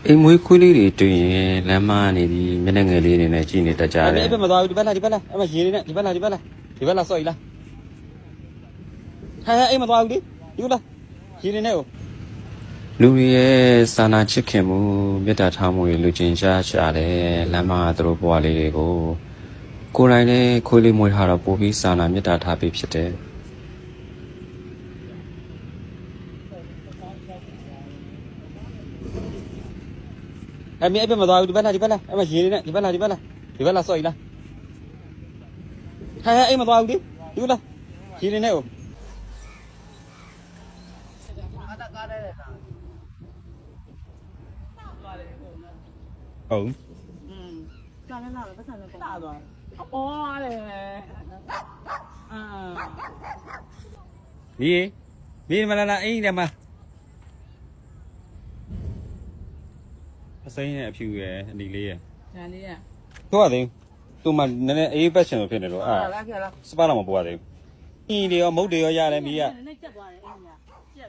အိမ်မွေးခွေးလေးတွေတွေ့ရင်လမ်းမနေပြီးမျက်နှာငယ်လေးနေနဲ့ကြည်နေတတ်ကြတယ်အဲ့ဘက်မသွားဘူးဒီဘက်လာအဲ့မှာရေနေနဲ့ဒီဘက်လာဆော့ကြီးလားဟဲ့အိမ်မသွားဘူးဒီလားရေနေနဲ့ကိုလူတွေရဲ့စာနာချစ်ခင်မှုမေတ္တာထားမှုတွေလူချင်းရှာတယ်လမ်းမသူတို့ဘဝလေးတွေကိုကိုယ်တိုင်နဲ့ခွေးလေးမွေးထားတော့ပို့ပြီးစာနာမေတ္တာထားပြီးဖြစ်တယ်အဲ့ဘက်မသွားဘူးဒီဘက်လာအဲ့မှာရေနေနဲ့ဒီဘက်လာဆော့ကြီးလားဟဲ့အိမ်မသွားဘူးဒီလားရေနေနဲ့ကိုဟုတ်ကာလနာပဲပတ်စံတော့တာသွားအော်လေဒီမလာအိမ်ထဲမှာအစိမ်းနဲ့အဖြူရယ်အနီလေးရယ်ဒါလေးရတော့ရတယ်သူမှနည်းနည်းအေးပတ်ရှင်လို့ဖြစ်နေလို့အာစပါတော့မပေါ်ရသေးဘူးအင်းတွေရောမုတ်တွေရောရတယ်မီးကနည်းနည်းကျက်သွားတယ်အိမ်ကကျက်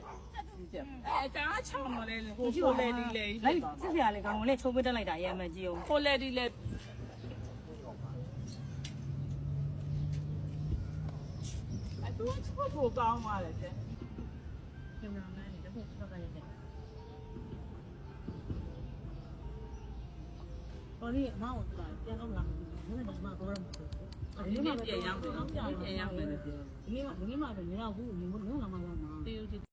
အဲတားချောင်းမလဲဟိုဖိုလေဒီလေလိုက်စစ်စရာလေကောင်းလေးချုံပေးတက်လိုက်တာရဲမကြည့်အောင်ဖိုလေဒီလေအဲ့တော့ချိုးကောင်းပါလေတဲ့ကင်မရာမန်တခုတော့ကနေတယ်တော်လေးအမောင်းကပြန်တော့လာမယ်နည်းနည်းမှတော့ဒီနေ့ပြန်ရောက်တယ်နော်ပြန်ရောက်မယ်ဒီနေ့မှလည်းမရောက်ဘူးဒီနေ့မှလာမှလာမှာ